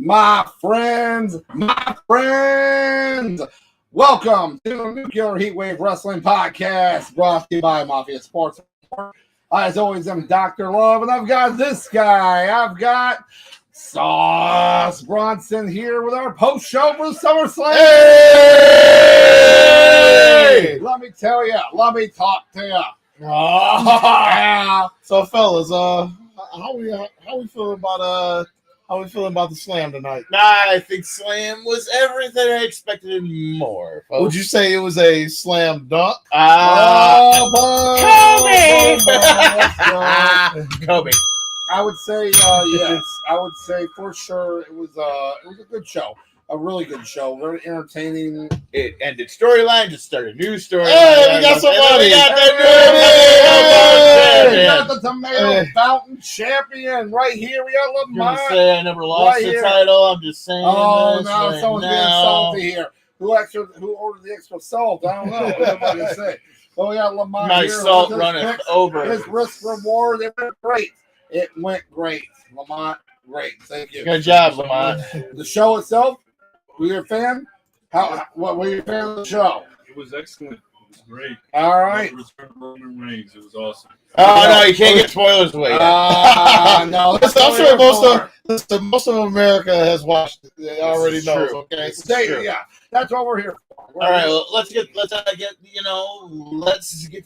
My friends, welcome to the Nuclear Heatwave Wrestling Podcast, brought to you by Mafia Sports. As always, I'm Dr. Love, and I've got this guy. I've got Sauce Bronson here with our post-show for SummerSlam. Hey! Let me tell you, let me talk to you. So, fellas, how we feeling about the Slam tonight? I think Slam was everything I expected and more. Folks. Would you say it was a slam dunk? Kobe. I would say yes. I would say for sure it was a good show. A really good show. Very entertaining. It ended storyline, just started a new storyline. Hey, we got somebody. We got the Tomato Fountain champion right here. We got Lamont. Say I never lost the title. I'm just saying. Oh no, someone's being salty here. Who ordered the extra salt? I don't know. What am I gonna say? But we got Lamont my here. Salt runneth over. His risk reward. It went great. It went great, Lamont. Great, thank you. Good job, Lamont. The show itself. Were you a fan? What were you a fan of the show? It was excellent. It was great. All right. Return of Roman Reigns. It was awesome. Oh no, you can't get spoilers away. No, I'm sure most of America has watched it. They already knows. True. Okay, Yeah, that's what we're here for. All right, well, let's get the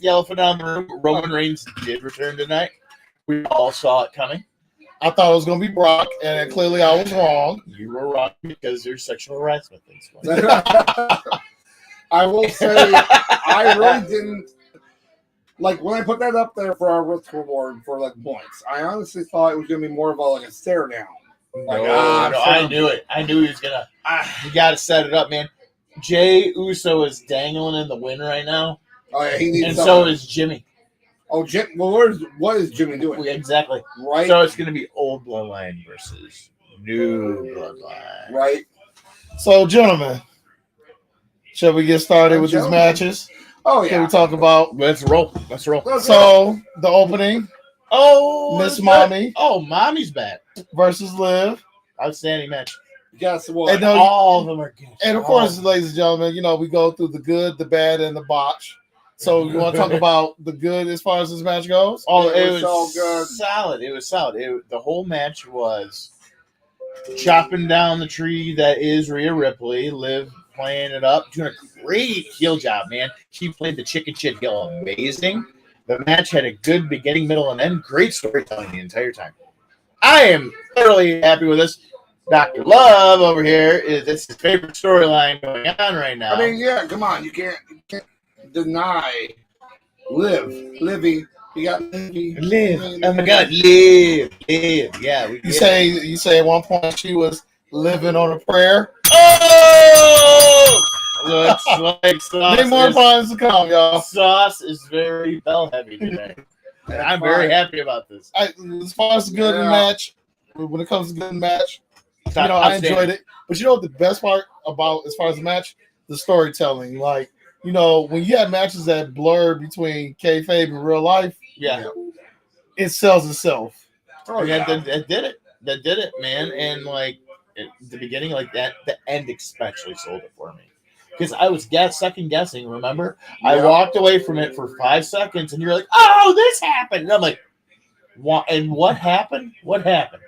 elephant out of the room. Roman Reigns did return tonight. We all saw it coming. I thought it was going to be Brock, and clearly I was wrong. You were wrong because there's sexual harassment things going on. I will say, I really didn't like when I put that up there for our risk reward for like points. I honestly thought it was going to be more of a stare down. I knew it. I knew he was gonna. You got to set it up, man. Jay Uso is dangling in the wind right now. Oh yeah, he needs. And something. so is Jimmy. Oh, Jim. Well, what is Jimmy doing? Exactly. Right. So it's going to be old bloodline versus new bloodline. Right. So, gentlemen, shall we get started with these matches? Oh yeah. Can we talk about? Let's roll. So the opening. Oh, Miss Mommy. Oh, Mommy's back versus Liv. Outstanding match. Guess what? And all of them are good. And of course, ladies and gentlemen, we go through the good, the bad, and the botch. So you want to talk about the good as far as this match goes? Oh, it was so good. Solid. It was solid. The whole match was chopping down the tree that is Rhea Ripley. Liv playing it up, doing a great heel job, man. She played the chicken shit heel amazing. The match had a good beginning, middle, and end. Great storytelling the entire time. I am thoroughly happy with this. Dr. Love over here it's his favorite storyline going on right now. I mean, yeah, come on, you can't deny Livy. You got Livy. Liv. Oh my God, Liv. Yeah. You say at one point she was living on a prayer. Oh! Looks like Sauce. Many more times to come, y'all. Sauce is very bell heavy today. And I'm very happy about this. As far as the good in the match, when it comes to good in the match, I enjoyed it. But you know what the best part about as far as the match? The storytelling. Like, when you have matches that blur between kayfabe and real life, it sells itself. Oh, yeah, that did it. That did it, man. And like at the beginning, like that, the end especially sold it for me. Because I was second guessing, remember? Yeah. I walked away from it for 5 seconds, and you're like, oh, this happened. And I'm like, what? And what happened? What happened?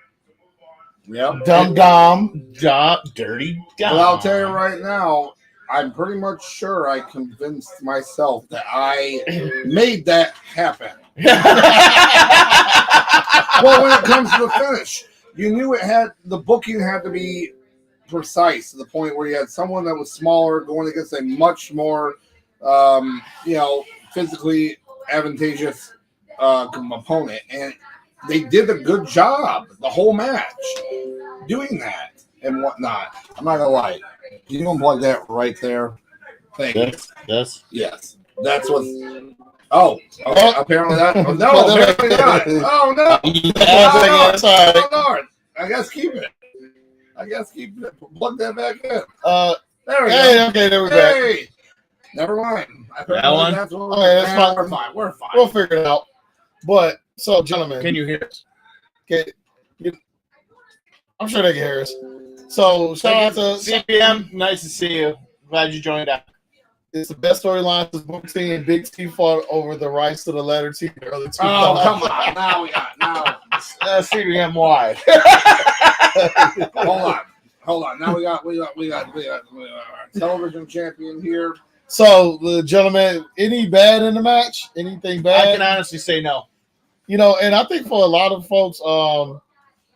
Yep. Dirty dumb. Well, I'll tell you right now, I'm pretty much sure I convinced myself that I made that happen. Well, when it comes to the finish, you knew the booking had to be precise to the point where you had someone that was smaller going against a much more, physically advantageous opponent, and they did a good job the whole match doing that and whatnot. I'm not gonna lie. You can unplug that right there. Thank you. Yes. That's what. Oh, okay. Apparently that. Oh, no, apparently not. Oh no. Oh Lord. I guess keep it. Plug that back in. There we go. Okay, there we go. Never mind. That one? That's what that's fine. We're fine. We'll figure it out. But so, gentlemen, can you hear us? I'm sure they can hear us. So shout out to CPM. Nice to see you. Glad you joined up. It's the best storyline since Booker T and Big T fought over the rights to the letter T. Early Oh, come on. Now we got CPM wide. Hold on. Now we got our television champion here. So, gentlemen, any bad in the match? Anything bad? I can honestly say no. You know, and I think for a lot of folks,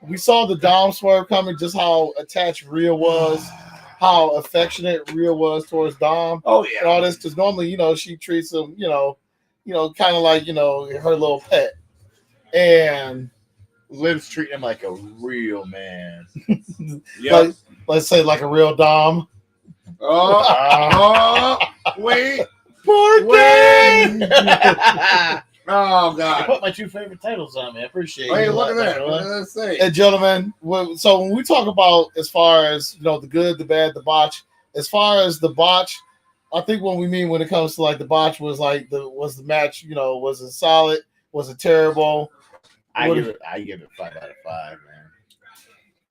we saw the Dom swerve coming, just how attached Rhea was, how affectionate Rhea was towards Dom. Oh yeah, and all this, because normally, she treats him, kind of like, her little pet. And Liv's treating him like a real man. Yeah. Let's say like a real Dom. Wait. Oh God! I put my 2 favorite titles on me. I appreciate it. Hey, look at that! What did I say? And gentlemen, so when we talk about as far as the good, the bad, the botch, as far as the botch, I think what we mean when it comes to like the botch was like was the match, was it solid? Was it terrible? I give it 5 out of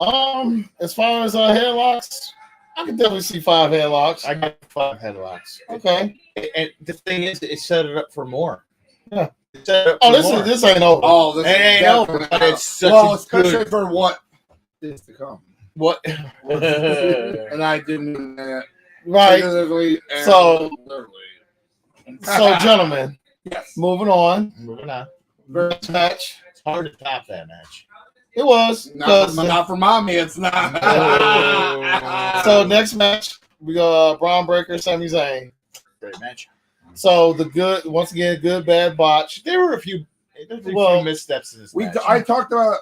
5, man. As far as headlocks, I can definitely see 5 headlocks. I got 5 headlocks. Okay. And the thing is, it set it up for more. Yeah. This ain't over. Oh, this ain't over, but it's such especially good... for what is to come. What? And I didn't mean that. Right. So, gentlemen, yes. Moving on. First match. It's hard to top that match. It was. Not for mommy, it's not. So, next match, we got Braun Breaker, Sami Zayn. Great match. So, once again, good, bad, botch. There were a few missteps in this match. I talked about,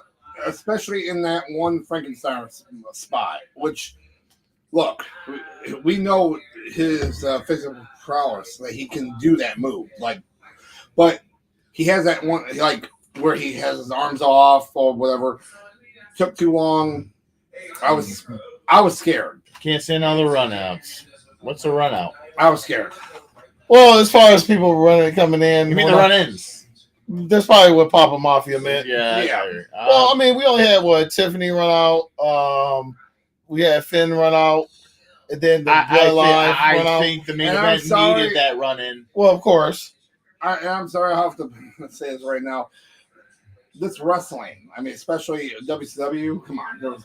especially in that one Frankenstein spot, which, look, we know his physical prowess, that he can do that move. But he has that one, where he has his arms off or whatever. Took too long. I was scared. Can't stand all the runouts. What's a run out? I was scared. Well, as far as people coming in. You mean the run-ins? That's probably what Papa Mafia meant. Yeah. Well, I mean, we only had Tiffany run out. We had Finn run out. And then the Bloodline run out. I think the main event needed that run-in. Well, of course. I'm sorry, I have to say this right now. This wrestling, I mean, especially WCW, come on. Near the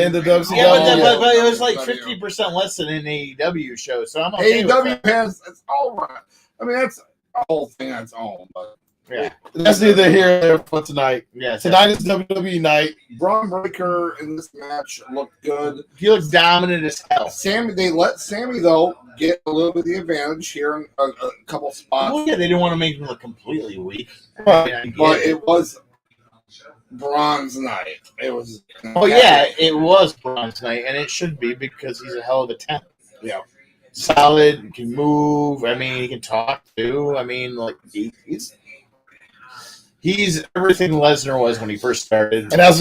end of WCW. Yeah, but it was like 50% less than an AEW show, so I'm okay with AEW has its own run. I mean, that's a whole thing on its own, but yeah, that's neither here nor there for tonight. Yeah, tonight is WWE night. Braun Breaker in this match looked good. He looks dominant as hell. They let Sammy though get a little bit of the advantage here in a couple spots. Well, yeah, they didn't want to make him look completely weak. But it was Braun's night. It was. Oh yeah, it was Braun's night, and it should be because he's a hell of a talent. Yeah. Solid, can move. I mean, he can talk too. I mean, like he's everything Lesnar was when he first started. And that was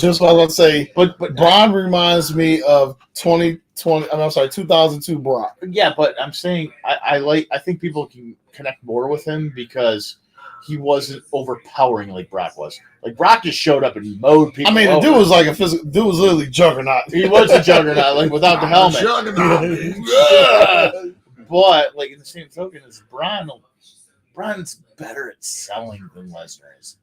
just what I was going to say. But Braun reminds me of 2002 Brock. Yeah, but I'm saying I think people can connect more with him because he wasn't overpowering like Brock was. Like Brock just showed up and mowed people. I mean, the dude was like dude was literally juggernaut. He was a juggernaut, like without the helmet. But like in the same token, as Braun's better at selling than Lesnar is.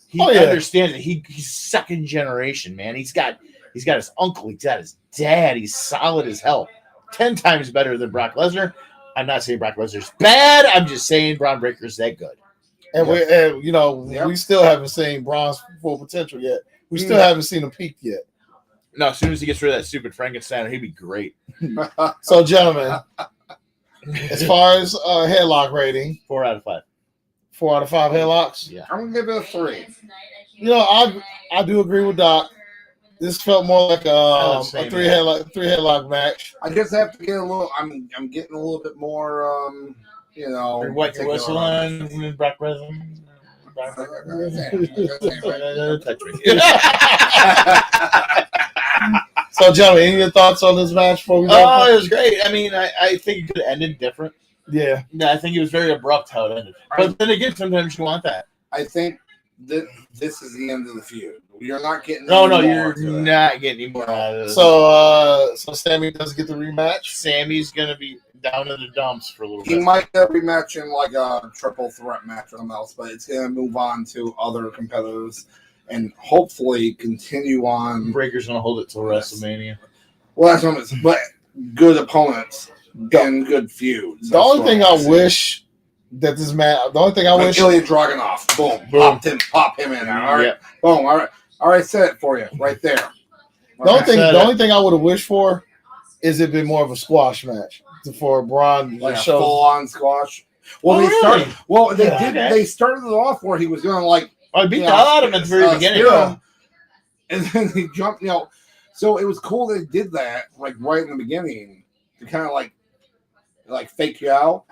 He understands it. He's second generation, man. He's got his uncle. He's got his dad. He's solid as hell. 10 times better than Brock Lesnar. I'm not saying Brock Lesnar's bad. I'm just saying Braun Breaker's that good. And we still haven't seen Braun's full potential yet. We still haven't seen him peak yet. No, as soon as he gets rid of that stupid Frankenstein, he'd be great. So, gentlemen, as far as headlock rating, 4 out of 5. 4 out of 5 headlocks. Yeah, I'm gonna give it a 3. I do agree with Doc. This felt more like a three headlock match. I just have to get a little. I'm getting a little bit more. You're whistling, Brock Lesnar. Touch me. So, gentlemen, any of your thoughts on this match before we go? Oh, it was great. I mean, I think it could have ended different. Yeah. I think it was very abrupt how it ended. But then again, sometimes you want that. I think this is the end of the feud. You're not getting No, any more you're to it. not getting any more out of this. So Sammy does get the rematch. Sammy's gonna be down in the dumps for a little He bit. might get a rematch in like a triple threat match or something else, but it's going to move on to other competitors and hopefully continue on. Breaker's gonna hold it till WrestleMania. Well, that's what it's, but good opponents and good feuds. The only thing I wish that this match, the only thing I wish, Ilya Dragunov, boom, pop him in there. All right, Yep. boom, all right, said it for you right there. the only thing I would have wished for is it been more of a squash match for Braun. Like a show full-on squash. Well, Oh, really? They started it off where he was going to like. I beat the hell out of him at the very beginning. And then he jumped, So it was cool they did that, like right in the beginning, to kind of like fake you out.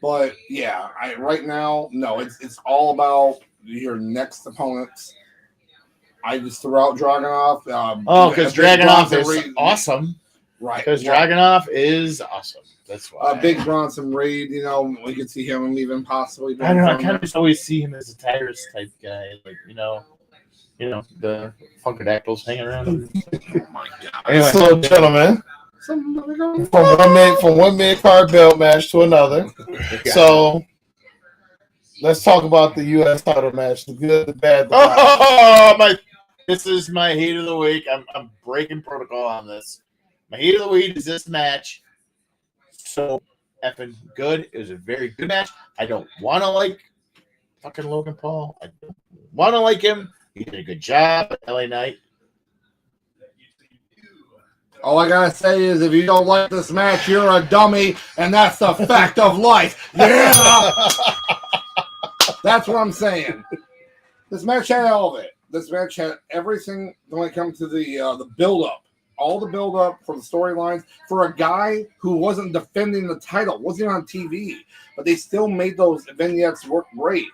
But yeah, right now, no, it's all about your next opponents. I just threw out Dragunov. Because Dragunov is awesome. Right. Because Dragunov is awesome. That's why. Big Bronson Reed, we could see him even possibly. I don't know. I kind of just always see him as a Tyrus type guy, like the Funkadactyls hanging around him. Oh my God! Anyway, so gentlemen, from one mid card belt match to another. So let's talk about the U.S. title match: the good, the bad, the bad. This is my hate of the week. I'm breaking protocol on this. My hate of the week is this match. So effing good. It was a very good match. I don't want to like fucking Logan Paul. I don't want to like him. He did a good job at LA Knight. All I gotta say is, if you don't like this match, you're a dummy, and that's the fact of life. Yeah, that's what I'm saying. This match had all of it. This match had everything when it comes to the build-up. All the build-up for the storylines for a guy who wasn't defending the title, wasn't on TV, but they still made those vignettes work great.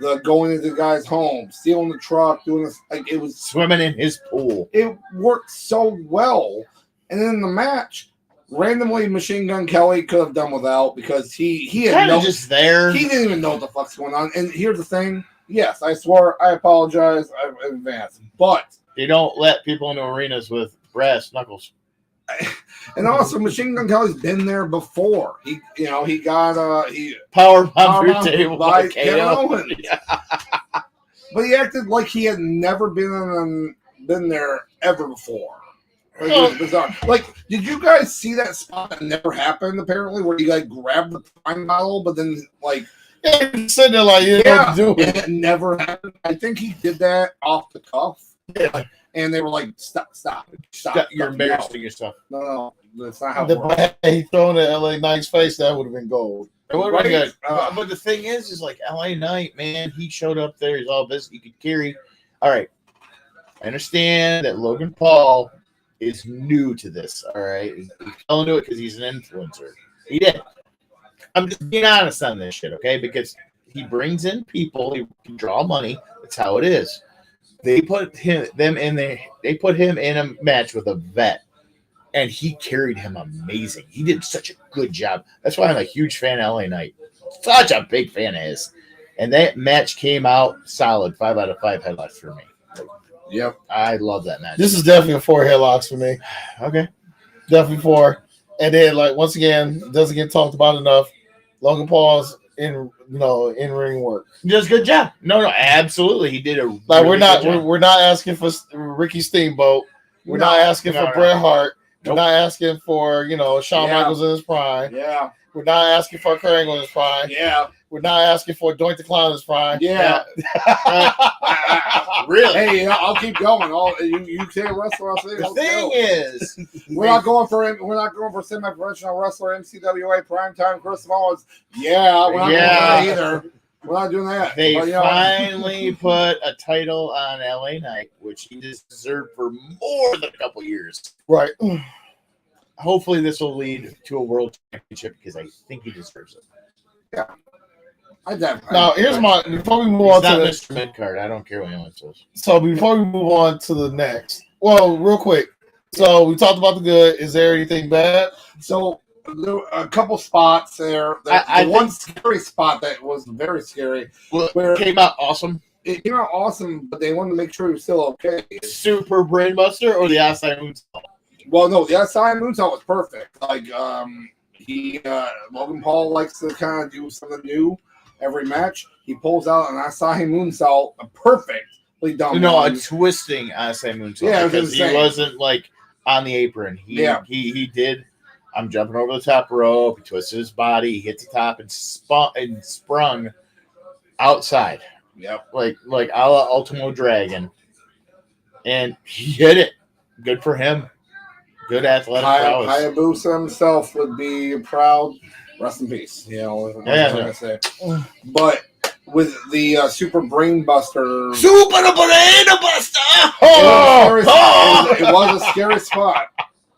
The going into the guy's home, stealing the truck, doing this, like it was swimming in his pool. It worked so well, and then the match, randomly, Machine Gun Kelly could have done without because he had just there. He didn't even know what the fuck's going on. And here's the thing: yes, I swear, I apologize in advance, but they don't let people into arenas with brass knuckles. And also, Machine Gun Kelly's been there before. He got power bomb through table by Kevin Owens. Yeah. But he acted like he had never been there ever before. Like, it was bizarre. Like, did you guys see that spot that never happened? Apparently, where he grabbed the prime bottle, but then sitting there like you know what to do. It never happened. I think he did that off the cuff. Yeah. And they were like, stop. You're embarrassing yourself. No, that's not how it works. He thrown at LA Knight's face, that would have been gold. It would have been good. But the thing is like LA Knight, man, he showed up there. He's all this. He could carry. All right. I understand that Logan Paul is new to this. All right. He fell into it because he's an influencer. He did. I'm just being honest on this shit, okay? Because he brings in people. He can draw money. That's how it is. They put him in a match with a vet, and he carried him amazing. He did such a good job. That's why I'm a huge fan of LA Knight. Such a big fan of his. And that match came out solid. 5 out of 5 headlocks for me. Yep. I love that match. This is definitely a 4 headlocks for me. Okay. Definitely 4. And then, once again, doesn't get talked about enough. Logan Paul's in ring work. He does a good job. No, absolutely. He did a we're not asking for Ricky Steamboat. We're not asking for Bret Hart. We're not asking for Shawn Michaels in his prime. Yeah. We're not asking for Kurt Angle in his prime. Yeah. We're not asking for Doink the Clown in his prime. Yeah. Really? Hey, I'll keep going. You say wrestler, I'll say. The thing is, we're not going for semi-professional wrestler NCWA primetime Chris Mullins. Yeah, we're not doing that either. We're not doing that. They finally put a title on LA Knight, which he deserved for more than a couple years. Right. Hopefully, this will lead to a world championship because I think he deserves it. Yeah. Now, here's before we move on to Mr. Midcard. I don't care what anyone says. So before we move on to the next, well, real quick. So we talked about the good. Is there anything bad? So there were a couple spots there. I One scary spot that was very scary. Where it came out awesome. It came out awesome, but they wanted to make sure he was still okay. Super Brainbuster or the outside moonsault? Well, no, the outside moonsault was perfect. Like, Logan Paul likes to kind of do something new every match. He pulls out an outside moonsault, a perfectly done one. A twisting outside moonsault. Yeah, because he wasn't like on the apron. He did. I'm jumping over the top rope. He twisted his body. He hit the top and sprung outside. Yep. Like a la Ultimo Dragon. And he hit it. Good for him. Good athletic prowess. Hayabusa himself would be proud. Rest in peace. You know, what I'm trying to say. But with the Super Brain Buster. Super Brain Buster! It was a scary spot.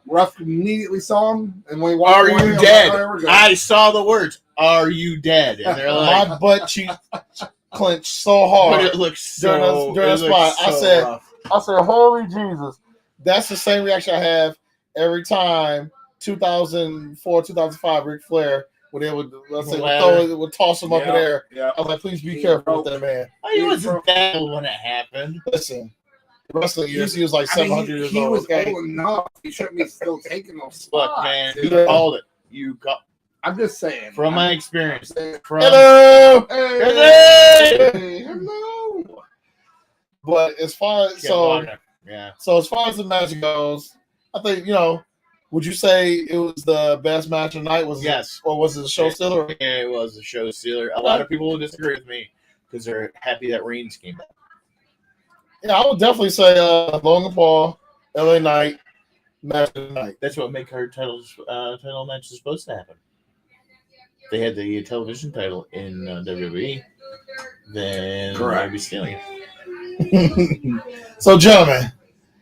Ref immediately saw him, and when he walked Are away, you dead? Like, I saw the words, "Are you dead?" And they're like, my butt cheek clenched so hard. But it looks so during that spot. So I said, "Holy Jesus!" That's the same reaction I have every time 2004, 2005 Ric Flair when they would toss him up in the air. Yeah. I was like, "Please be careful with that man." He wasn't that when it happened. Listen. Wrestling years, he was like 700 years he old. was old enough. He shouldn't be still taking those spots. Look, man, you called it. I'm just saying. From my experience. Hello! Hello! But as far as so as far as the match goes, I think would you say it was the best match of the night? Or was it a show stealer? Yeah, it was a show stealer. A lot of people will disagree with me because they're happy that Reigns came back. Yeah, I would definitely say Logan Paul, LA Knight, match of the night. That's what make her title match is supposed to happen. They had the television title in WWE, then they'd be stealing it. So, gentlemen,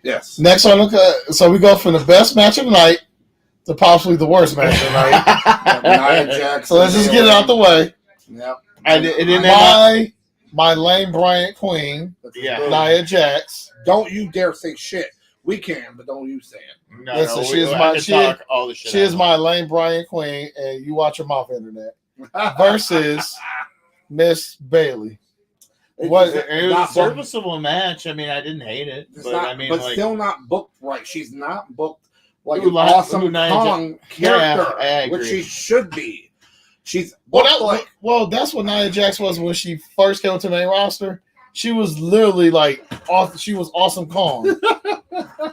yes. Next on so we go from the best match of the night to possibly the worst match of the night. So let's just get it out the way. Yep. My Lane Bryant queen, Nia Jax. Don't you dare say shit. We can, but don't you say it. Listen, she is my Lane Bryant queen, and you watch your mouth, internet. Versus Miss Bailey. It was a serviceable match. I mean, I didn't hate it, but still not booked right. She's not booked like an awesome Kong character, which she should be. She's that's what Nia Jax was when she first came to the main roster. She was literally she was awesome Kong.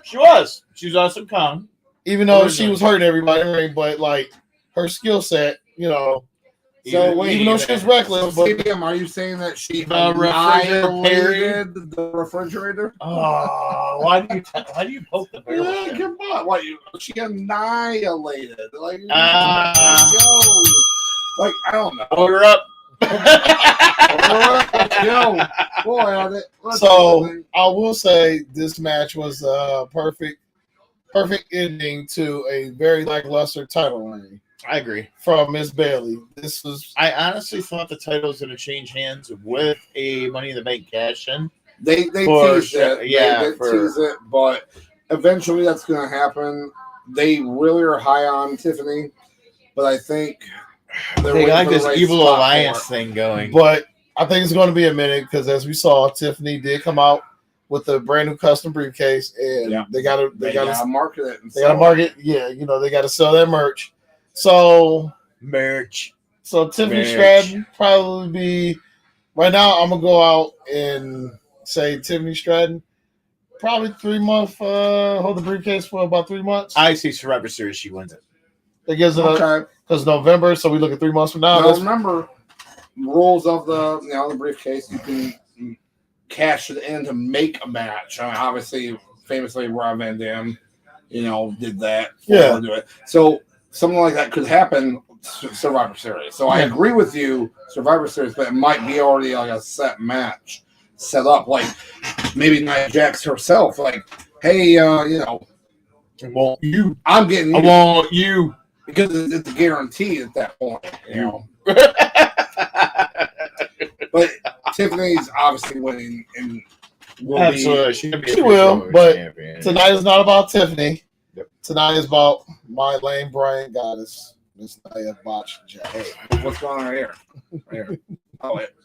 She was awesome Kong, even though she was hurting everybody. But her skill set, even though she was reckless. Are you saying that she annihilated the refrigerator? Oh, why do you poke the barrel? Yeah, come on! She annihilated? I don't know. Order up. We'll add it. So I will say this match was a perfect ending to a very lackluster title reign. I agree. From Miss Bailey. I honestly thought the title was going to change hands with a Money in the Bank cash in. They teased it. They teased it, but eventually that's going to happen. They really are high on Tiffany, but I think they got this evil alliance thing going. But I think it's going to be a minute because, as we saw, Tiffany did come out with a brand new custom briefcase, and they got to market it. They got to market. Yeah, they got to sell their merch. So Tiffany Stratton probably be right now. I'm gonna go out and say Tiffany Stratton probably 3 month hold the briefcase for about 3 months. I see Survivor Series. She wins it. It gives it because November, so we look at 3 months from now. Now remember rules of the briefcase. You can cash it in to make a match. Obviously, famously, Rob Van Dam, did that. Do it. So something like that could happen. Survivor Series. So I agree with you, Survivor Series, but it might be already a set match set up. Maybe Nia Jax herself. Hey, I want you. I'm getting you. I want you. Because it's a guarantee at that point, But Tiffany's obviously winning, and she will. But tonight is not about Tiffany. Yep. Tonight is about my Lane Bryant goddess. It's not a botch. Hey, what's going on right here? Right here.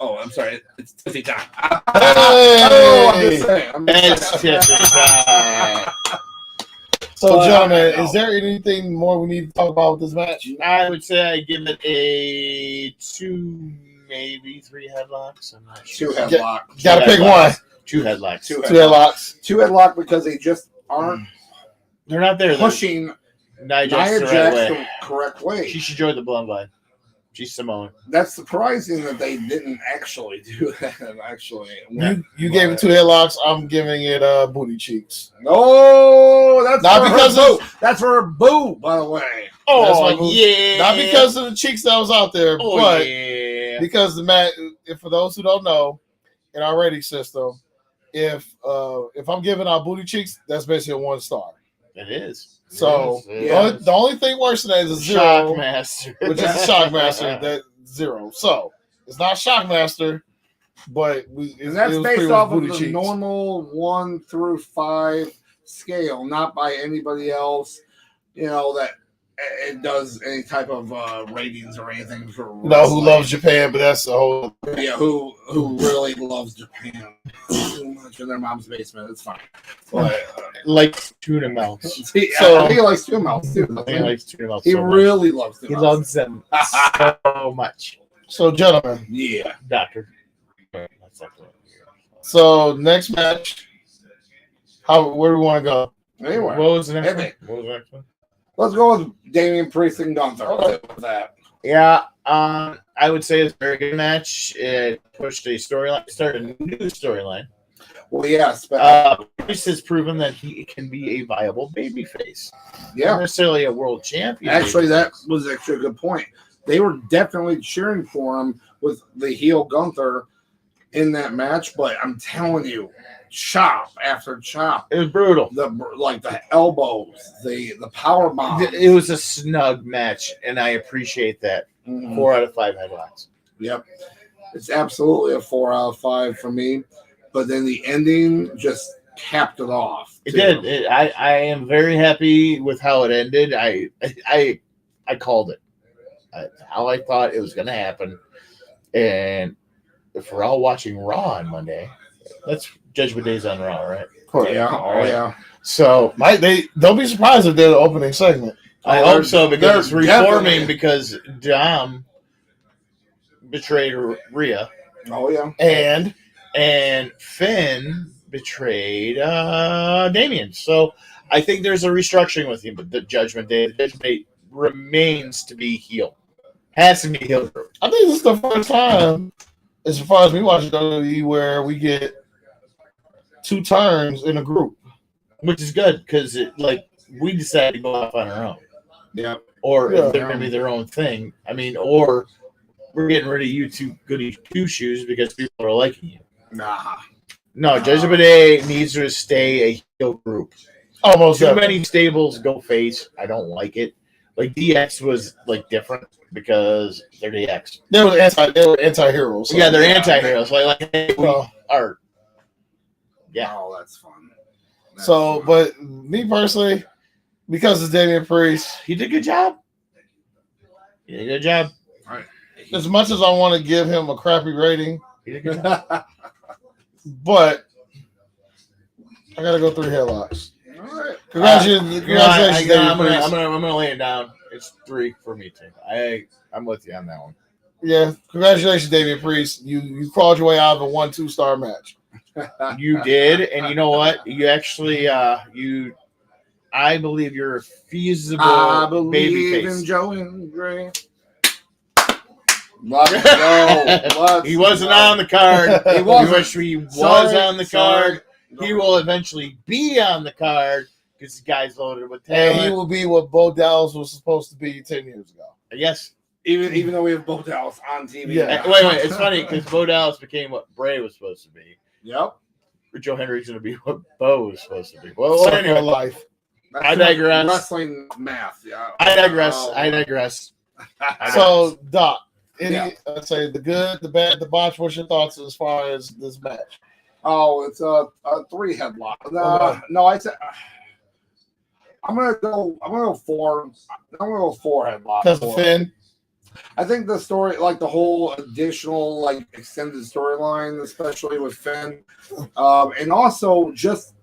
I'm sorry. It's Tizzy time. Hey! I'm just saying. So, But, gentlemen, is there anything more we need to talk about with this match? I would say I give it a 2, maybe 3 headlocks. I'm not sure. 2 headlock. Gotta pick one. 2 headlocks. 2 2 headlocks. 2 headlock because they just aren't They're not there. pushing Nia Nia Jax Jax the right the way. correct way. She should join the Bloodline. She's Samoan. That's surprising that they didn't actually do that. Actually, You gave it 2 headlocks. I'm giving it booty cheeks. No, that's Not for because her boo. That's for her boo, by the way. That's my Oh, move. yeah. Not because of the cheeks that was out there, Oh, but yeah. because the match. For those who don't know, in our rating system, if I'm giving out booty cheeks, that's basically a 1 star. It is. So It is. the only thing worse than that is a 0, Shockmaster. which is a Shockmaster. That 0. So it's not Shockmaster, but And that's it was based pretty off much of booty the cheeks. normal 1 through 5 scale, not by anybody else. You know that it does any type of ratings or anything for Who wrestling. loves Japan, but that's the whole. Yeah, who really loves Japan too much in their mom's basement. It's fine. But Like tuna melts. see, So- I think he likes tuna melts too. I think he likes tuna melts. He so much. really loves tuna He melts. loves them so much. So, gentlemen, Yeah. Doctor. That's not the one. so next match, where do we want to go? Anyway, What was the next Hey, one? What was the next one? let's go with Damian Priest and Gunther. Okay. With that. Yeah, I would say it's a very good match. It pushed a storyline, started a new storyline. Well, yes, but Priest has proven that he can be a viable babyface. Not yeah. necessarily a world champion. Actually, that babyface. was actually a good point. They were definitely cheering for him with the heel Gunther in that match, but I'm telling you, chop after chop, It was brutal. the elbows, the power bomb. It was a snug match, and I appreciate that. Mhm. 4 out of 5 headlocks. Yep, it's absolutely a 4 out of 5 for me. But then the ending just capped it off. It too. did. I am very happy with how it ended. I called it. How I thought it was going to happen. And if we're all watching Raw on Monday, that's Judgment Day's on Raw, right? Yeah, oh yeah. So Don't be surprised if they're the opening segment. I Oh, hope so, because it's they're reforming definitely- because Dom betrayed Rhea Oh yeah. and Finn betrayed Damien. So I think there's a restructuring with him, but the Judgment Day remains to be heel. Has to be heel group. I think this is the first time, as far as me watching WWE, where we get 2 turns in a group. Which is good because we decided to go off on our own. Yeah. Or Yeah. if they're going to be their own thing. I mean, or we're getting rid of you 2 goody 2 shoes because people are liking you. Nah. No, Judgment Day needs to stay a heel group. Almost Too definitely. many stables go face. I don't like it. Like DX was different because they're DX. They were anti-heroes. So. Yeah, they're Yeah. anti-heroes. Like hey, we So, are. Yeah. Oh, that's fun. That's so, fun. but me personally, because it's Damian Priest, He did a good job. He did a good job. as much as I want to give him a crappy rating, He did a good job. but I gotta go 3 headlocks. All right. Congratulations, I'm Damian Priest. gonna lay it down. It's 3 for me too. I'm with you on that one. Yeah, congratulations, Damian Priest. You crawled your way out of a 1-2 star match. You did, and you know what? You actually I believe you're a feasible I believe in babyface. Joe and Gray. Let's go. Let's He wasn't go. on the card. He wasn't. He was Sorry, on the sorry. card. He will eventually be on the card because the guy's loaded with And he talent. will be what Bo Dallas was supposed to be 10 years ago. Yes. Even though we have both Dallas on TV. Yeah. Wait. It's funny because Bo Dallas became what Bray was supposed to be. Yep. Joe Henry's going to be what Bo was supposed to be. Well, Circle anyway, of life. That's I too much digress. Wrestling math. Yeah. I digress. Oh, I digress. So, Doc, Yeah. I'd say the good, the bad, the botch. What's your thoughts as far as this match? Oh, it's a 3 headlock. Okay. No, I said I'm gonna go 4. I'm gonna go 4 headlock. Because of Finn. I think the story, like the whole additional, like extended storyline, especially with Finn, and also just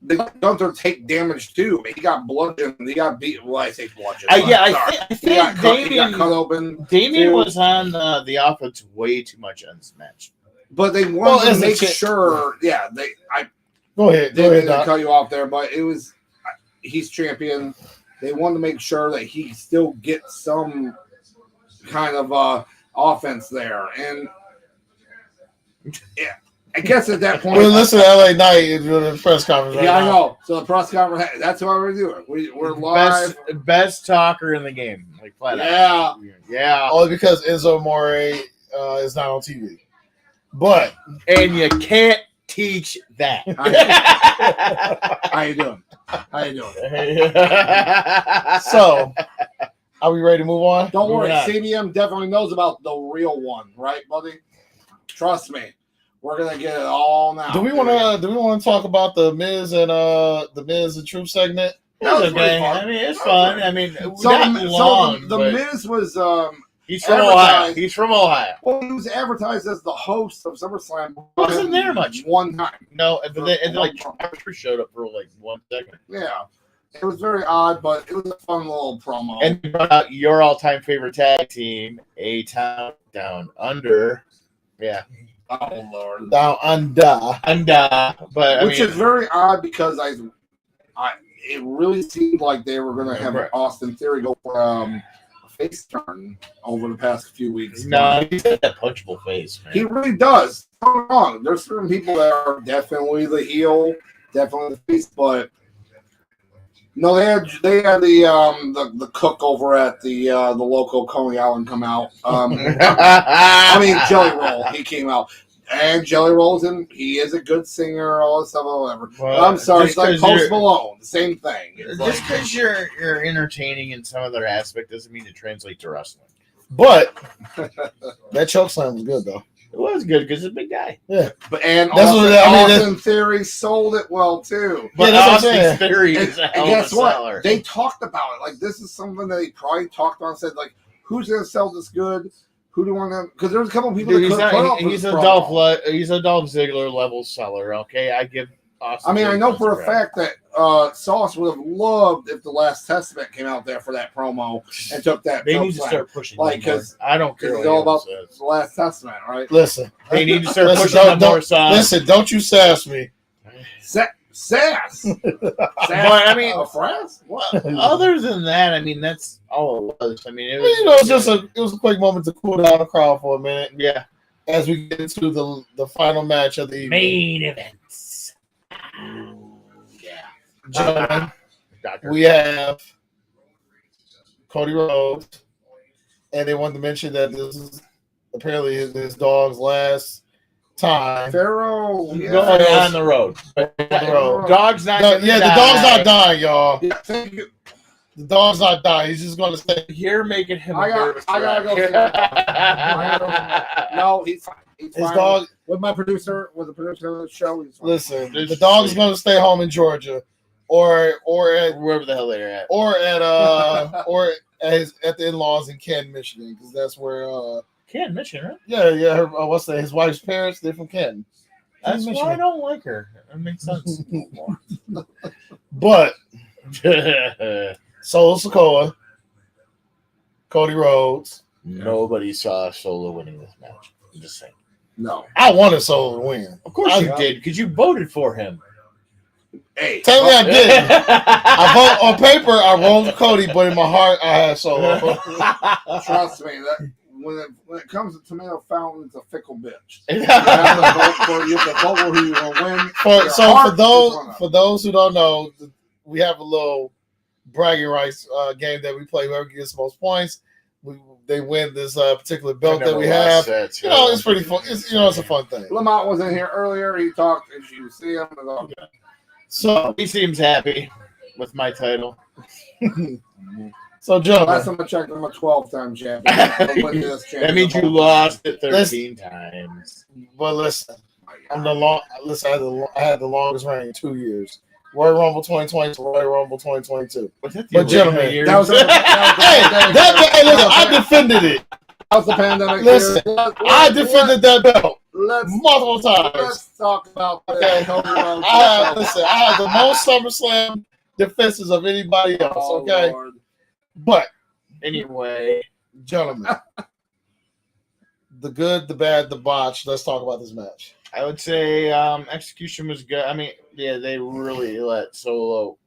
they let Gunther take damage too. He got bludgeoned. He got beat. Well, I say bludgeoned. I think he got cut open. Damien too. was on the offense way too much on this match. But they wanted to make shit. sure. Yeah, I Go ahead, didn't Doc. cut you off there, but it was he's champion. They wanted to make sure that he still gets some kind of offense there, and yeah, I guess at that point, We're listening to LA Knight in the press conference. Right yeah, now. I know. So the press conference, that's why we're doing. We're live. Best talker in the game, like flat Yeah. yeah. Only because Enzo Amore is not on TV, but And you can't teach that. How you doing? so are we ready to move on? Don't worry, Yeah. CBM definitely knows about the real one, right, buddy? Trust me, we're gonna get it all now. Do we want to talk about the Miz and Truth segment? That was pretty okay. fun. I mean, it's fun. I mean, So, not long. the but Miz was he's from Ohio. advertised- He's from Ohio. well, he was advertised as the host of SummerSlam. Wasn't there much. One time. No, and then like Trevor showed up for like 1 second. Yeah. It was very odd, but it was a fun little promo. And you brought out your all-time favorite tag team, A Town Down Under. Yeah, oh Lord. Down under. But Which is very odd because it really seemed like they were going to have Right. Austin Theory go for a face turn over the past few weeks. no, he's got that punchable face, man. He really does. Don't get me wrong. There's certain people that are definitely the heel, definitely the face, but no, they had the cook over at the local Coney Island come out. I mean Jelly Roll, he came out. And Jelly Roll's he is a good singer, all this stuff, whatever. Well, I'm sorry, just it's like 'cause Post you're- Malone, the same thing. It's Just like, because you're entertaining in some other aspect doesn't mean it translates to wrestling. But that choke slam was good though. It was good because it's a big guy. but and That's Austin, what I mean, Austin Theory sold it well too. But that's what I'm Austin saying. Theory And, is a and hell guess of a what? seller. They talked about it. Like this is something that they probably talked about and said, like, who's going to sell this good? Who do you want to? Because there's a couple of people Dude, that he's, could put not, up he- with he's this a promo. he's a Dolph Ziggler level seller. Okay, I give Austin. I mean, I Theory know tons for of a credit. fact that Sauce would have loved if the Last Testament came out there for that promo and took that. They choke need to slam. start pushing. Like, them more. 'cause I don't care It's what all anyone about says. the Last Testament, right? Listen, They need to start Listen, pushing them more sides. listen, don't you sass me. Sass. But I mean, Frass? What? other than that, I mean, that's all it was. I mean, it was You know, it was a quick moment to cool down the crowd for a minute yeah. as we get into the final match of the evening. Main events. Yeah. Gentlemen, Doctor. we have Cody Rhodes, and they wanted to mention that this is apparently his dog's last time. Pharaoh. Going Yeah. on the road. road. Dog's not. No, gonna yeah, the die. dog's not dying, y'all. Yeah, thank you. The dog's not dying. He's just going to stay. You're making him. I gotta go see him. No, he's fine. He's His fine. dog. With the producer of the show. He's fine. Listen, This the dog's is- going to stay home in Georgia, or at Wherever the hell they're at. or at the in-laws in Canton, Michigan, because that's where Can't mention her. her, his wife's parents, they're from Canton. That's Michigan. why I don't like her. That makes sense. But Solo Sikoa, Cody Rhodes. Nobody saw Solo winning this match. I'm just saying. No. I wanted Solo to win. Of course you did, because you voted for him. Hey. Tell me I didn't. I vote on paper. I rolled Cody, but in my heart, I had Solo. Trust me, that when it comes to tomato fountain, it's a fickle bitch. You have to vote for who you want to win. Your For heart is one of them. those who don't know, we have a little bragging rights game that we play. Whoever gets the most points, they win this particular belt that we have. You know, it's pretty fun. It's a fun thing. Lamont was in here earlier. He talked. If you see him, it's all good. So, He seems happy with my title. so gentlemen, Last time I checked, I'm a 12-time champion. I'm winning this That championship. means you lost it 13 times. but listen, I had the longest reign, 2 years. Royal Rumble 2020 to Royal Rumble 2022. Was that But gentlemen, years? That was hey, listen, I defended it. That was the pandemic. Listen, I defended that belt Let's multiple times. let's talk about that. Okay. Cody Rhodes. I have the most SummerSlam defenses of anybody else. Oh, Okay, Lord. but Anyway, gentlemen, the good, the bad, the botch. Let's talk about this match. I would say execution was good. I mean, yeah, they really let Solo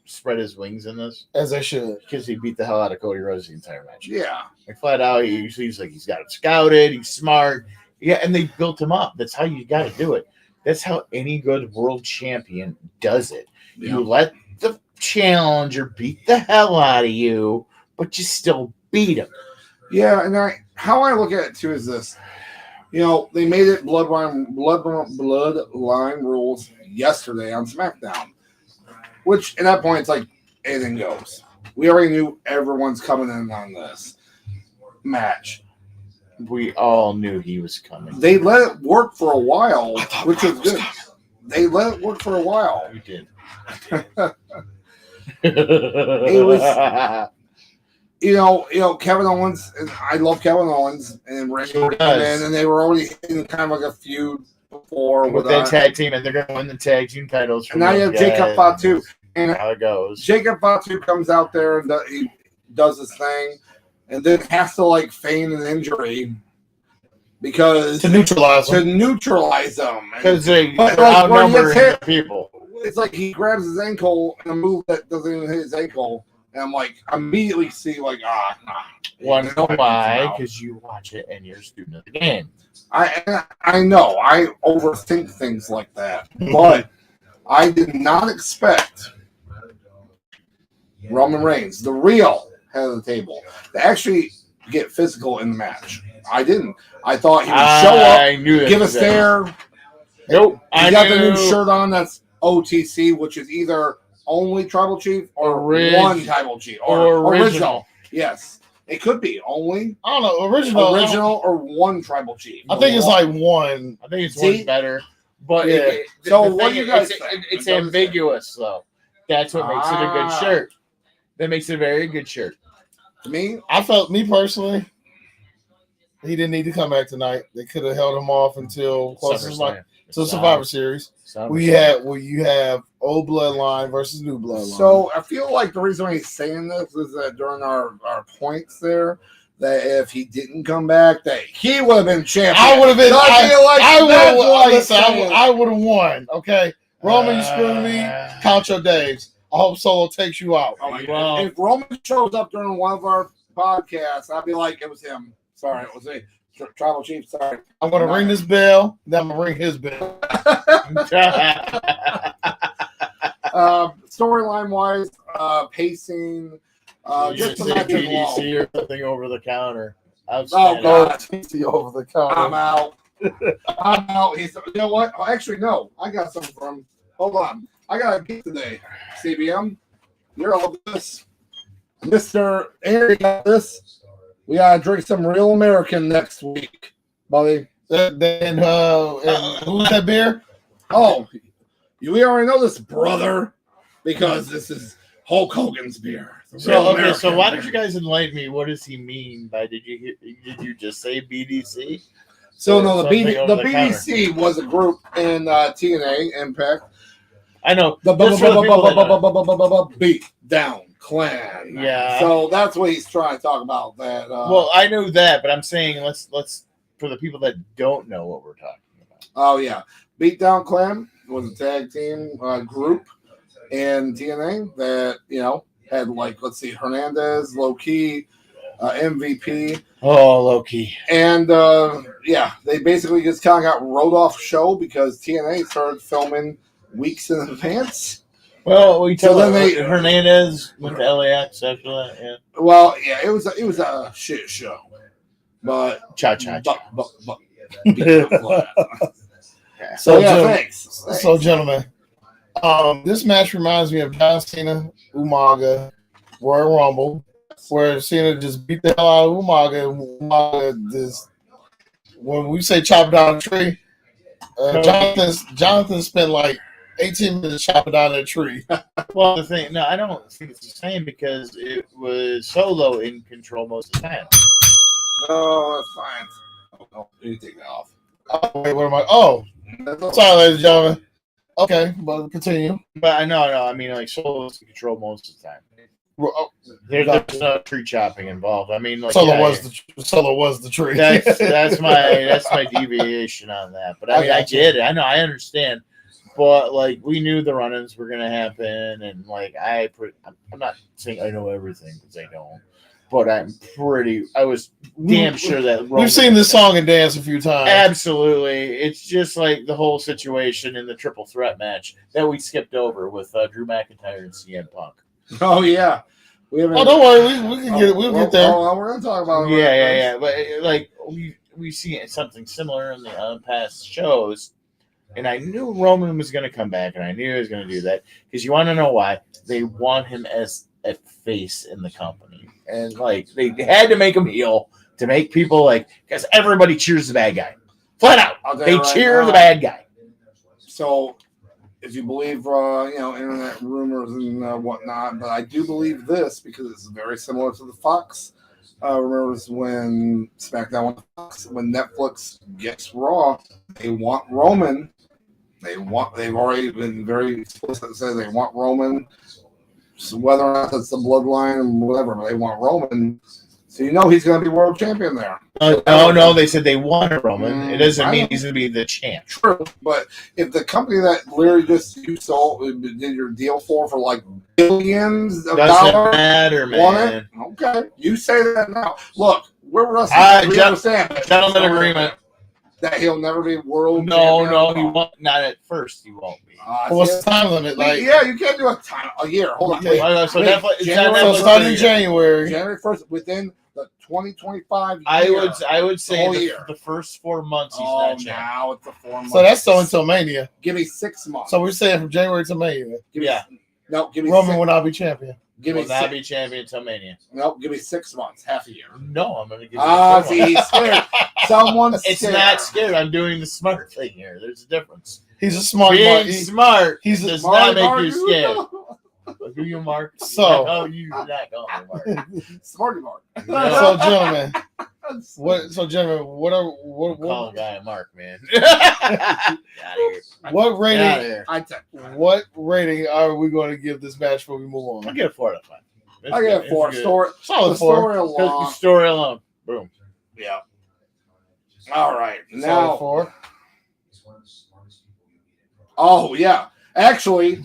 spread his wings in this As they should. because he beat the hell out of Cody Rhodes the entire match. Yeah. Flat out, he's like he's got it scouted. He's smart. Yeah, and they built him up. That's how you got to do it. That's how any good world champion does it. Yeah. You let the challenger beat the hell out of you, but you still beat him. Yeah, and how I look at it too is this. They made it bloodline rules yesterday on SmackDown, which at that point it's like anything goes. We already knew everyone's coming in on this match. We all knew he was coming. They let it work for a while, which is good. They let it work for a while. We did. It was, Kevin Owens. And I love Kevin Owens and Randy Sure came does. in, and they were already in kind of like a feud before with that tag team, and they're going to win the tag team titles. And now you have Jacob Fatu, and how it goes. Jacob Fatu comes out there and he does his thing, and then has to feign an injury because To neutralize to them. neutralize them. Because they're But, when he outnumbering gets hit, the people. it's like he grabs his ankle in a move that doesn't even hit his ankle, and I'm like, immediately see nah. Want to know It's why? not. Because you watch it and you're a student of the game. I know I overthink things like that, but I did not expect Roman Reigns, the real head of the table, to actually get physical in the match. I didn't. I thought he would show I up, knew that. give a stare. Nope. He I got knew. the new shirt on that's OTC, which is either only tribal chief or one tribal chief or original. Yes, it could be only I don't know. Original or one tribal chief. I think it's like one. I think it's See? one's better. But Yeah. the So thing what do you guys is, think? it's What does it say? ambiguous, though. That's what makes it a good shirt. That makes it a very good shirt. To me, I felt, me personally, he didn't need to come back tonight. They could have held him off until SummerSlam. to Survivor Series. SummerSlam. Where you have old bloodline versus new bloodline. So I feel like the reason why he's saying this is that during our points there, that if he didn't come back, that he would have been champion. I would have been. So I feel like that's what he's I saying. would have won. Okay, Roman, you screwed me. Count your days. I hope Solo takes you out. Oh my Well- God. If Roman shows up during one of our podcasts, I'd be like, it was him. Sorry, it was a tribal chief. Sorry. I'm gonna ring this bell. Then I'm gonna ring his bell. Storyline wise, pacing, just the match as well. PDC or something over the counter. Oh Outstanding. God, TC over the counter. I'm out. I'm out. You know what? Oh, actually, no. I got something from. Hold on. I got a piece today. CBM, you're all this. Mr. Aaron got this. We gotta drink some real American next week, buddy. And who's that beer? Oh, we already know this, brother, because this is Hulk Hogan's beer. It's a real So American why beer. don't you guys enlighten me? What does he mean by did you just say BDC? So no, the Something over the BDC was a group in TNA Impact. I know. The Just for the people that know. Beat Down Clan. Yeah. So that's what he's trying to talk about. That. Well, I know that, but I'm saying let's for the people that don't know what we're talking about. Oh yeah, Beat Down Clan was a tag team group in TNA that had let's see, Hernandez, Low Key, MVP. Oh, Loki. And they basically just kind of got wrote off show because TNA started filming weeks in advance. Well, we tell then them Hernandez went to LAX after that. Yeah. Well, yeah, it was a shit show, but Cha. so yeah, gentlemen, thanks. So, gentlemen, this match reminds me of John Cena, Umaga, Royal Rumble, where Cena just beat the hell out of Umaga. And Umaga just, when we say chop down a tree, Jonathan spent like 18 minutes chopping down that tree. Well, the thing, no, I don't think it's the same because it was Solo in control most of the time. No, that's fine. Oh, no, you take that off. Oh, wait, what am I? Oh, sorry, ladies and gentlemen. Okay, but continue. But I know, I mean, like Solo was in control most of the time. Oh, There's no tree chopping involved. I mean, like Solo was the tree. That's my deviation on that. But I mean, I get it. I know, I understand. But like, we knew the run-ins were gonna happen, and like, I'm not saying I know everything because I don't, but I was damn sure that we've seen this song and dance a few times. Absolutely, it's just like the whole situation in the triple threat match that we skipped over with Drew McIntyre and CM Punk. Oh yeah. Don't worry, we can get we'll get there. We're gonna talk about it. Yeah. But like we've seen something similar in the past shows, and I knew Roman was going to come back, and I knew he was going to do that because you want to know why? They want him as a face in the company, and like they had to make him heel to make people like because everybody cheers the bad guy, flat out. They cheer the bad guy. So. If you believe, internet rumors and whatnot, but I do believe this because it's very similar to the Fox. Remembers when SmackDown on Fox, when Netflix gets Raw, they want Roman. They've already been very explicit and said they want Roman. So whether or not it's the bloodline or whatever, but they want Roman. So he's going to be world champion there. No, they said they want Roman. It doesn't mean he's going to be the champ. True, but if the company that literally just you did your deal for like billions of dollars, doesn't matter, man. Okay, you say that now. Look, we're wrestling. We understand. Gentleman agreement. That he'll never be world champion. No, he won't. Not at first. He won't be. What's the time limit? You can't do a year. Hold on. So starting in January. January 1st, within the 2025 year. I would say the first 4 months he's not champion. Now it's the 4 months. So that's still until Mania. Give me 6 months. So we're saying from January to Mania. Give me Roman will not be champion. Will not be champion until Mania. No, give me 6 months, half a year. No, I'm going to give you see, he's scared. Someone's It's scared. not scared. I'm doing the smart thing here. There's a difference. He's a smart Being Mark. smart He's does smart not Mark. make you scared. Who you, Mark? So, you're not going, Mark. Smarty Mark. So, gentlemen, what Call a guy a Mark, man. Out here. What rating? I take What rating are we going to give this match before we move on? I'll get a 4 out of 5. I get a 4. Solid 4. Story along. Story alone. Boom. Yeah. All right. Solid Now 4. Oh yeah. Actually,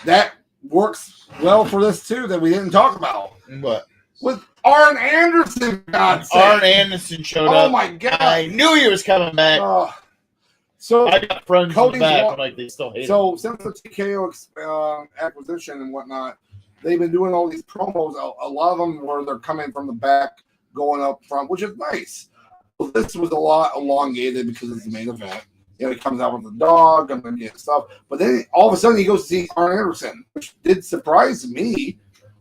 that works well for this too that we didn't talk about. What? With Arn Anderson, Arn Anderson showed up. Oh my god! I knew he was coming back. So I got friends in the back. I'm like, they still hate him. So since the TKO acquisition and whatnot, they've been doing all these promos. A lot of them where they're coming from the back, going up front, which is nice. So this was a lot elongated because it's the main event. He comes out with the dog and then stuff. But then all of a sudden he goes to see Arn Anderson, which did surprise me.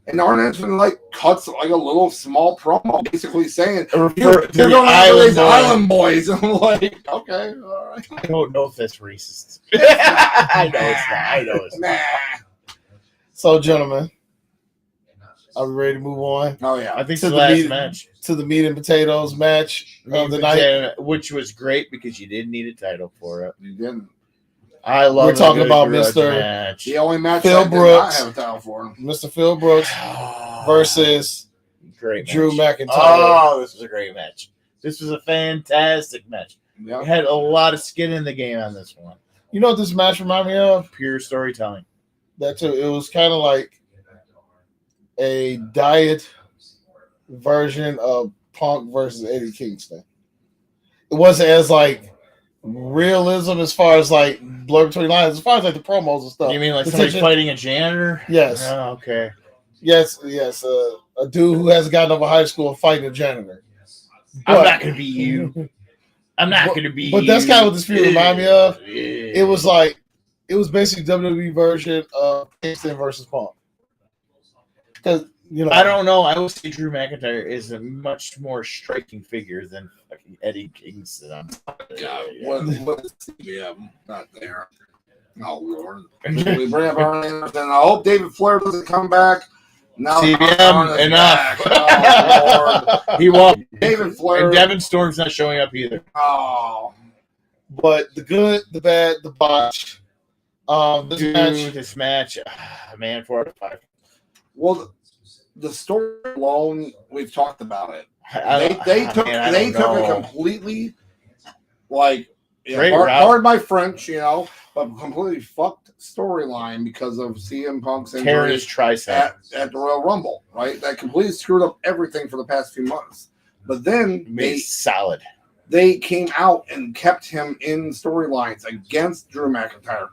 And Arn Anderson cuts like a little small promo, basically saying, "You're going after these Island Boys." And I'm like, okay, all right. I don't know if that's racist. I know it's not. Nah. So, gentlemen, are we ready to move on? Oh yeah, I think it's the last match. To the meat and potatoes match of the night, which was great because you didn't need a title for it. You didn't. I love. We're talking about Mr. Match. The only match Phil I Brooks, did not have a title for him. Mr. Phil Brooks versus great Drew McIntyre. Oh, this was a great match. This was a fantastic match. Yep. We had a lot of skin in the game on this one. You know what this match reminded me of? Pure storytelling. That too. It was kind of like a diet version of Punk versus Eddie Kingston. It wasn't as like realism as far as like blur between lines, as far as like the promos and stuff. You mean like somebody fighting a janitor? Yes. Oh, okay. Yes. A dude who hasn't gotten over high school fighting a janitor. I'm not going to be you. I'm not going to be But that's kind of what this feud reminded me of. Yeah. It was basically WWE version of Kingston versus Punk. Because, I don't know. I would say Drew McIntyre is a much more striking figure than fucking Eddie Kingston. God, what is CBM? Not there. Oh Lord! We bring up Arn Anderson. I hope David Flair doesn't come back. Now CBM, enough. Oh Lord! He won't. David Flair and Devin Storm's not showing up either. Oh, But the good, the bad, the botch. This match, man, 4 out of 5. well, the story alone, we've talked about it. I They took don't it know. completely, like, Great route. pardon my French, but completely fucked storyline because of CM Punk's Tearing injury his tricep. at the Royal Rumble, right? That completely screwed up everything for the past few months. But then Made it solid. they came out and kept him in storylines against Drew McIntyre,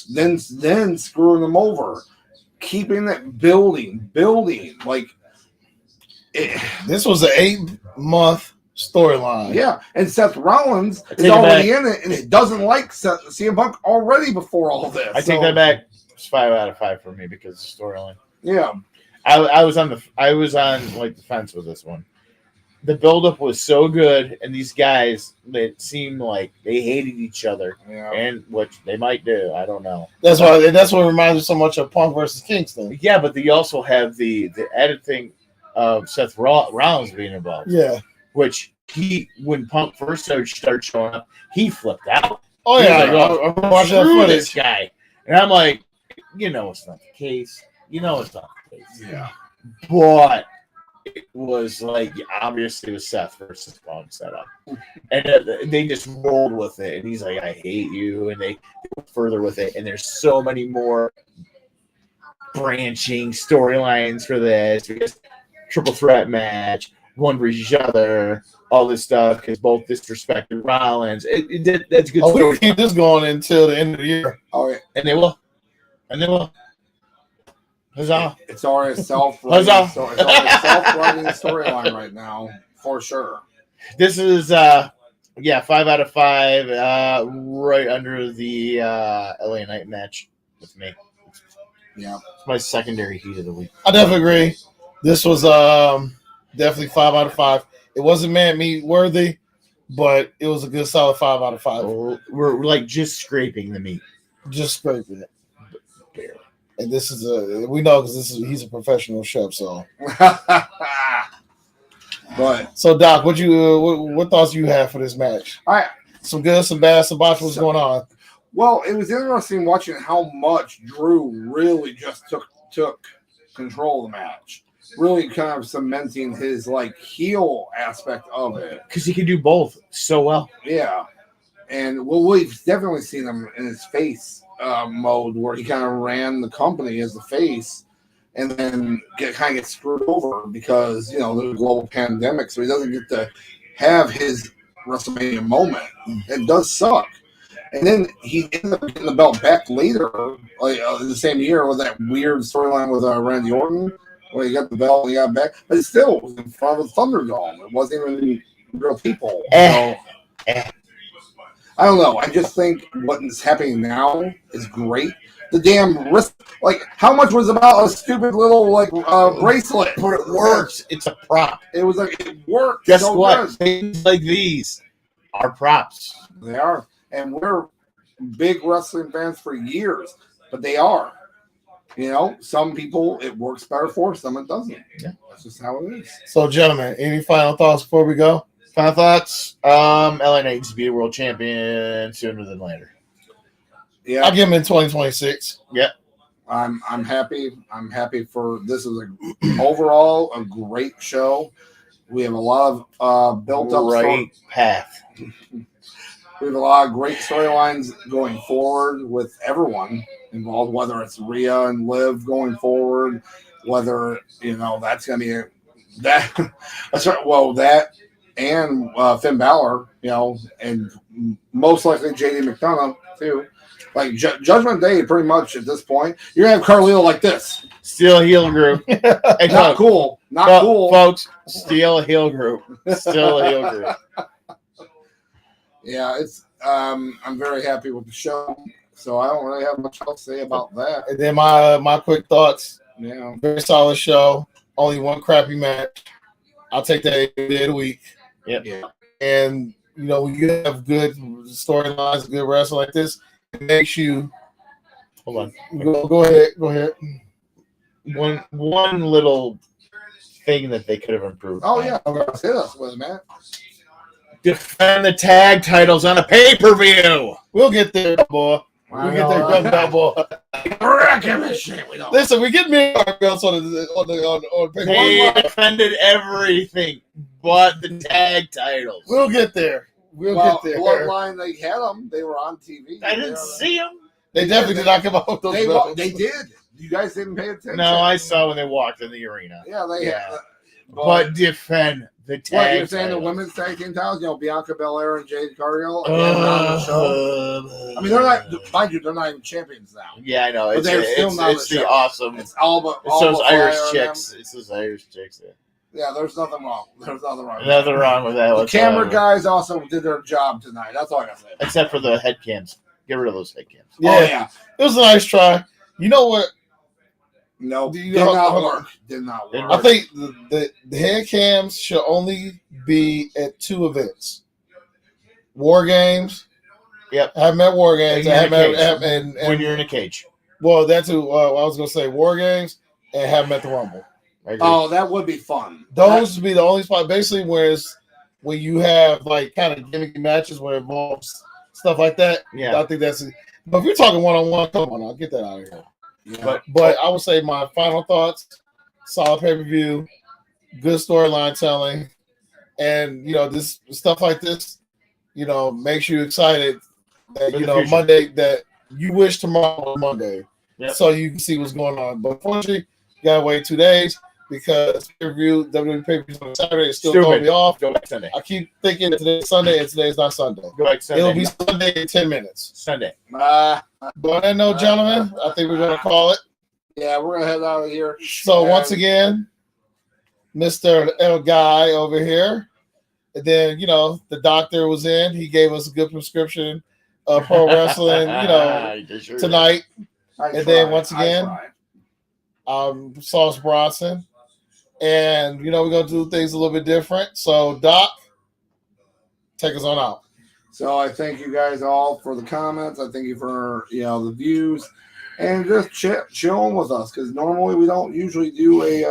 then screwing him over, keeping it building. Like This was an 8-month storyline. yeah, and Seth Rollins I is take it already back. in it, and it doesn't like CM Punk already before all this. I take that back. It's 5 out of 5 for me because of the storyline. Yeah, I was on like the fence with this one. The buildup was so good, and these guys, it seemed like they hated each other, yeah. and which they might do. I don't know. That's what reminds me so much of Punk versus Kingston. Yeah, but you also have the added thing of Seth Rollins being involved. Yeah. Which when Punk first started showing up, he flipped out. Oh He was yeah, like, I watched that Screw this footage. guy, and I'm like, it's not the case. It's not the case. Yeah. But it was like obviously it was Seth versus Punk setup, and they just rolled with it. And he's like, "I hate you," and they went further with it. And there's so many more branching storylines for this because triple threat match, one for each other, all this stuff because both disrespected Rollins. That's good. Oh, story. we keep this going until the end of the year. Oh yeah. And they will. Huzzah. It's already a self-running Huzzah. storyline right now, for sure. This is 5 out of 5, right under the LA Knight match with me. Yeah. It's my secondary heat of the week. I definitely agree. This was definitely 5 out of 5. It wasn't man meat worthy, but it was a good solid 5 out of 5. We're like just scraping the meat. Just scraping it. And this is we know because he's a professional chef. So, But so Doc, what thoughts you have for this match? Some good, some bad, some botch. What's going on? well, it was interesting watching how much Drew really just took control of the match, really kind of cementing his like heel aspect of it. Because he can do both so well. Yeah, and we've definitely seen him in his face mode where he kind of ran the company as the face, and then kind of get screwed over because there's a global pandemic, so he doesn't get to have his WrestleMania moment. It does suck. And then he ended up getting the belt back later, like the same year with that weird storyline with Randy Orton, where he got the belt and he got back, but it still was in front of the Thunderdome. It wasn't even real people. So, I don't know. I just think what is happening now is great. The damn wrist, like how much was about a stupid little bracelet? But it works. It's a prop. It was like it worked. Guess so what? good. Things like these are props. They are, and we're big wrestling fans for years, but they are. Some people it works better for, some it doesn't. Yeah, that's just how it is. So, gentlemen, any final thoughts before we go? Final thoughts. LA Knight needs to be a world champion sooner than later. Yeah, I'll give him in 2026. Yep. I'm happy. I'm happy for this is overall a great show. We have a lot of built up path. We have a lot of great storylines going forward with everyone involved, whether it's Rhea and Liv going forward, whether that's going to be that's right. Well, that and Finn Balor, and most likely JD McDonough too. Like Judgment Day, pretty much at this point, you're gonna have Carlito like this. Still heel group. Hey, not cool. Not cool, folks. Still a heel group. Still a heel group. Yeah, it's. I'm very happy with the show, so I don't really have much else to say about that. And then my quick thoughts. Yeah, very solid show. Only one crappy match. I'll take that every day of the week. Yep. Yeah. And when you have good storylines, good wrestling like this, it makes you Hold on. Go ahead. Go ahead. One little thing that they could have improved. Oh yeah, hit us with it, man. Defend the tag titles on a pay-per-view. We'll get there, boy. We'll get there, young boy. Listen, we get me our belts on the They defended everything but the tag titles. We'll get there. We'll get there. Bloodline, they had them. They were on TV. I didn't see them. They definitely did not come out with those belts. They did. You guys didn't pay attention. No, I saw when they walked in the arena. Yeah, they had. But defend the tag. What you're saying? titles. The women's tag team titles? You know, Bianca Belair and Jade Cargill again on the show. I mean, they're not. Mind you, they're not even champions now. Yeah, I know. But they're still not it's the the show. awesome. It's all but It's those Irish fire chicks. It's those Irish chicks. Yeah, there's nothing wrong. There's nothing wrong. Nothing wrong with that. The whatsoever. camera guys also did their job tonight. That's all I gotta say. Except for the head cams. Get rid of those head cams. Yeah, Oh, yeah. It was a nice try. You know what? No, Do you did know- not work. Did not work. I think the head cams should only be at two events: War Games. Yep. I have met War Games. And I you're in a have cage. met When you're in a cage. well, that's who I was going to say. War Games and have met the Rumble. I agree. Oh, that would be fun. Those would be the only spot. Basically, when you have like kind of gimmicky matches where it involves stuff like that. Yeah. I think that's it. But if you're talking one-on-one, come on, I'll get that out of here. Yeah. But I would say my final thoughts: solid pay-per-view, good storyline telling, and this stuff like this, makes you excited that For the future. Monday that you wish tomorrow was Monday, Yep. so you can see what's going on. But unfortunately, you gotta wait 2 days because pay-per-view WWE pay-per-view on Saturday is still throwing me off. Go back Sunday. I keep thinking that today's Sunday and today's not Sunday. Go back Sunday. It'll be Sunday in 10 minutes. Sunday. But on that note, gentlemen, I think we're gonna call it. Yeah, we're gonna head out of here. So once again, Mr. El Guy over here. And then, the doctor was in. He gave us a good prescription of pro wrestling, Sure. tonight. I And then tried. once I again- tried. Sauce Bronson. And, we're going to do things a little bit different. So, Doc, take us on out. So I thank you guys all for the comments. I thank you for the views and just chilling with us because normally we don't usually do a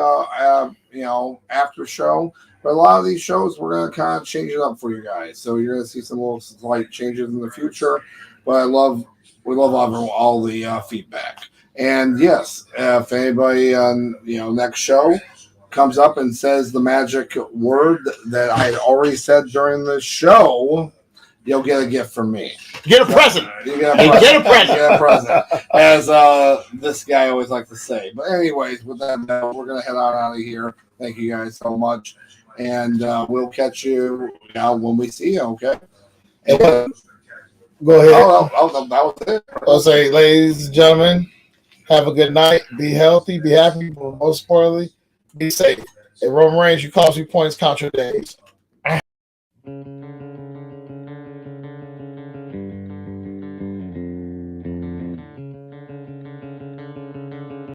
after show, but a lot of these shows we're gonna kind of change it up for you guys. So you're gonna see some little slight changes in the future. But we love all the feedback. And yes, if anybody on next show comes up and says the magic word that I had already said during the show, you'll get a gift from me. Get a present. You get a present. Get a present. Get a present. As this guy always likes to say. But anyways, with that note, we're going to head out of here. Thank you guys so much. And we'll catch you when we see you, okay? Go ahead. Oh, that was it. I'll say, ladies and gentlemen, have a good night. Be healthy. Be happy. But most importantly, be safe. At Roman Reigns, you cost me points, count your days.